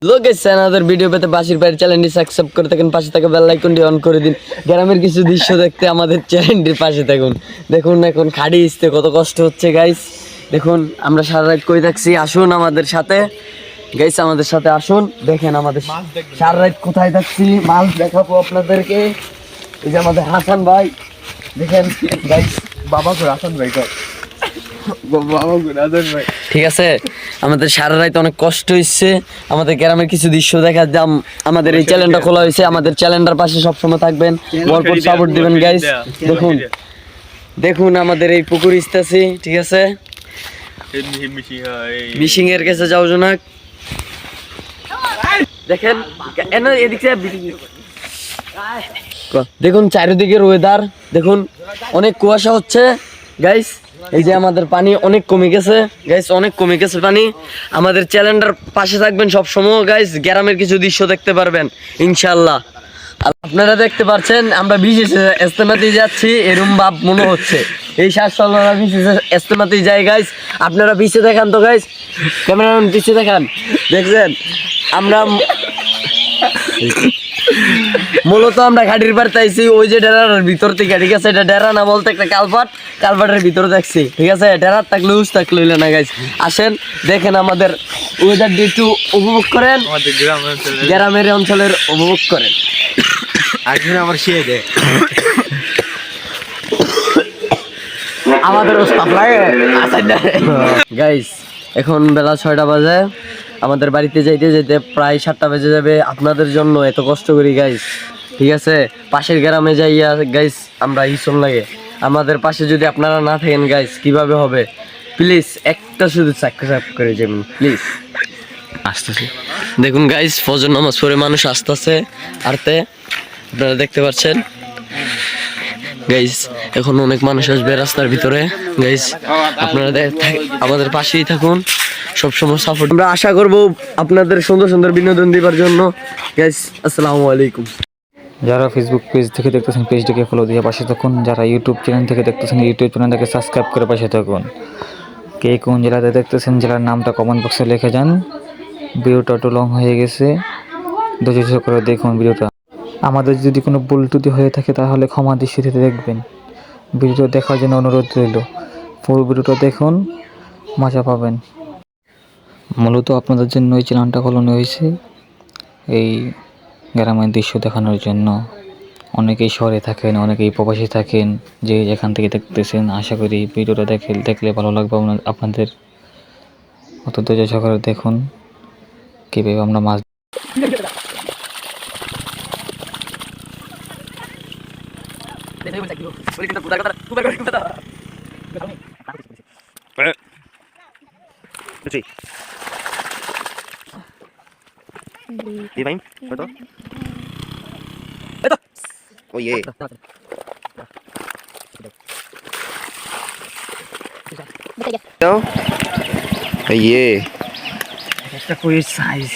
আমাদের ভিডিও পেতে বাসির বাড়ির চ্যানেলটি সাবস্ক্রাইব করে থাকেন, পাশে থাকা বেল আইকনটি অন করে দিন। গ্রামের কিছু দৃশ্য দেখতে আমাদের চ্যানেলটির পাশে থাকুন। দেখুন এখন খাড়ি আসতে কত কষ্ট হচ্ছে গাইস। দেখুন আমরা সারা রাত কই থাকছি, আসুন আমাদের সাথে গাইস, আমাদের সাথে আসুন। দেখেন আমাদের সারা রাত কোথায় থাকছি, মাছ দেখাবো আপনাদেরকে। এই যে আমাদের হাসান ভাই, দেখেন গাইস, বাবা কো হাসান ভাই কো ঠিক আছে। আমাদের সারা রাত অনেক কষ্ট হচ্ছে, আমাদের গ্রামের কিছু দৃশ্য দেখা যাম। আমাদের এই চ্যানেলটা খোলা হয়েছে, আমাদের চ্যানেলটার পাশে সবসময় থাকবেন, ভরপুর সাপোর্ট দিবেন গাইস। দেখুন দেখুন আমাদের এই পুকুর ইস্তাছি, ঠিক আছে। মিশিং এর কাছে যাও জনাক, দেখেন এদিকে দেখুন চারিদিকের ওয়েদার দেখুন, অনেক কুয়াশা হচ্ছে গাইস। এই যে আমাদের পানি অনেক কমে গেছে গাইস, অনেক কমে গেছে পানি। আমাদের চ্যানেলটার পাশে থাকবেন সব সময় গাইস, গ্রামের কিছু দৃশ্য দেখতে পারবেন ইনশাআল্লাহ। আপনারা দেখতে পাচ্ছেন আমরা বিশেষ ইজতেমাতে যাচ্ছি, এরকম ভাব মনে হচ্ছে। এই শ্বাসচলনা বিশেষ ইজতেমাতে যাই গাইস। আপনারা পিছিয়ে দেখান তো গাইস, ক্যামেরাম্যান পিছিয়ে দেখান। দেখছেন আমরা মূলত আমরা ঘাটির পাড়তে আইছি, ওই যে ডেরার ভিতর থেকে, ঠিক আছে। এটা ডেরা না বলতে একটা কালপাট, কালপাটের ভিতরে দেখছি, ঠিক আছে। ডেরার থাকলে উস থাকলে হইলে না গাইস। আসেন দেখেন আমাদের ওয়েদারটি একটু উপভোগ করেন, গ্রামের অঞ্চলের উপভোগ করেন। আমার শিয়ে দে আমাদের গাইস, এখন বেলা 6টা বাজে। আমাদের বাড়িতে যাইতে যেতে প্রায় 7টা বেজে যাবে। আপনাদের জন্য এত কষ্ট করি গাইস, ঠিক আছে। পাশের গ্রামে যাইয়া গাইস আমরা ইসন লাগে, আমাদের পাশে যদি আপনারা না থাকেন গাইস কিভাবে হবে। প্লিজ একটা শুধু সাবস্ক্রাইব করে যাবেন প্লিজ। আসতেছে দেখুন গাইস, ফজর নামাজ পড়ে মানুষ আসতেছে আরতে, আপনারা দেখতে পাচ্ছেন গাইস। এখন অনেক মানুষ আসবে রাস্তার ভিতরে গাইস, আপনারা আমাদের পাশেই থাকুন, সবসময় সাপোর্ট। আমরা আশা করব আপনাদের সুন্দর সুন্দর বিনোদন দেওয়ার জন্য গাইস। আসসালামু আলাইকুম। যারা ফেসবুক পেজ থেকে দেখতেছেন পেজটিকে ফলো দিয়ে পাশে থাকুন, যারা ইউটিউব চ্যানেল থেকে দেখতেছেন ইউটিউব চ্যানেলটাকে সাবস্ক্রাইব করে পাশে থাকুন। কে কোন জেলাতে দেখতেছেন জেলার নামটা কমেন্ট বক্সে লিখে যান। ভিডিওটা একটু লং হয়ে গেছে, ধৈর্য করে দেখুন ভিডিওটা। আমাদের যদি কোনো ভুল ত্রুটি হয়ে থাকে তাহলে ক্ষমা দৃষ্টিতে দেখবেন। ভিডিওটা দেখার জন্য অনুরোধ রইল, পুরো ভিডিওটা দেখুন, মজা পাবেন। মূলত আপনাদের জন্য এই চ্যানেলটা খোলানো হয়েছে এই গ্রামের দৃশ্য দেখানোর জন্য। অনেকেই শহরে থাকেন, অনেকেই প্রবাসী থাকেন, যে যেখান থেকে দেখতেছেন আশা করি ভিডিওটা দেখলে ভালো লাগবে আপনাদের। অত ধৈর্য সহকারে দেখুন কীভাবে আমরা মাছ Oye. No? Oye. একটা কই সাইজ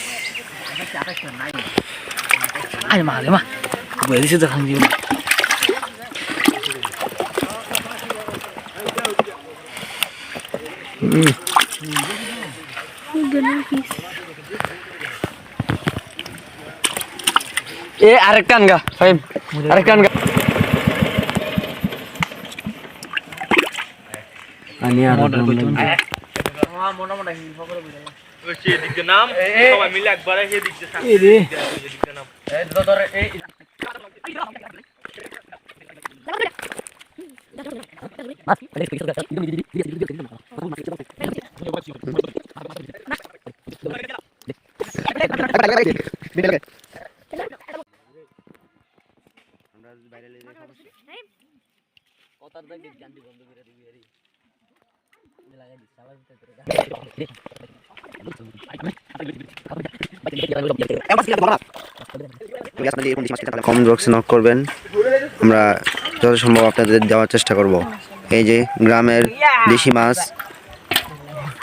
আরে মালে মা বলে দিছে তো খান দিও। এ আরেকটা আনগা ফাইম, আরেকটা আনগা আনি আর মডেল কইতো মনা মনা হিল ফকরে বিলাই ওই সে দিকে নাম সবাই মিলে একবার এসে দিকে থাক এই রে দিকে নাম এই ধরে এই কমেন্ট বক্সে নক করবেন, আমরা যত সম্ভব আপনাদের দেওয়ার চেষ্টা করব। এই যে গ্রামের দেশি মাছ,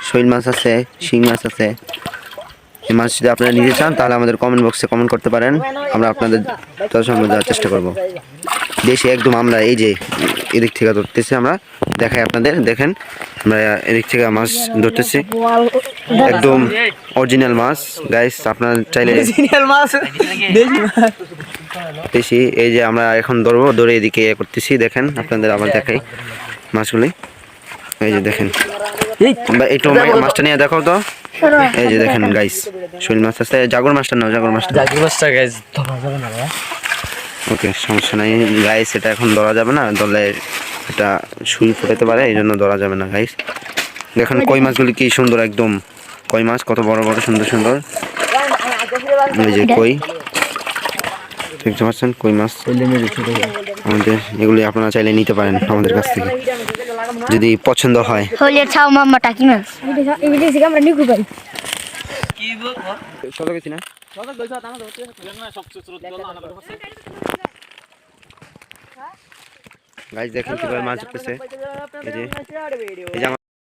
শৈল মাছ আছে, শিং মাছ আছে। এই মাছ যদি আপনারা নিতে চান তাহলে আমাদের কমেন্ট বক্সে কমেন্ট করতে পারেন, আমরা আপনাদের যত সম্ভব দেওয়ার চেষ্টা করব। দেশে একদম আমরা এই যে এদিক থেকে ধরতেছি, আমরা দেখাই আপনাদের, দেখেন আমরা এদিক থেকে মাছ ধরতেছি। একদম অরিজিনাল মাছ গাইস, আপনারা চাইলে দেশি। এই যে আমরা এখন ধরবো, ধরে এদিকে করতেছি, দেখেন আপনাদের আবার দেখাই মাছগুলি। এই যে দেখেন, একটু মাছটা নিয়ে দেখো তো। এই যে দেখেন গাইস, শৈল মাছ আছে। জাগর মাছটা নাও, জাগর মাছটা। জাগি মাছটা গাইস ধরা যাবে না ভাইয়া। ওকে, সমস্যা নাই গাইস, এটা এখন ধরা যাবে না, ধরলে এটা সুই ফুটাতে পারে, এই জন্য ধরা যাবে না গাইস। দেখেন কই মাছগুলি কি সুন্দর, একদম কই মাছ কত বড় বড় সুন্দর সুন্দর। এই যে কই, দেখতে পাচ্ছেন কই মাছ আমাদের। এগুলি আপনারা চাইলে নিতে পারেন আমাদের কাছ থেকে যদি পছন্দ হয়। হলে ছাও মাম্মা টাকি মাছ এই দেখছি আমরা নিকু ভাই গাইস দেখেন কিভাবে মাছ ধরতেছে। এই যে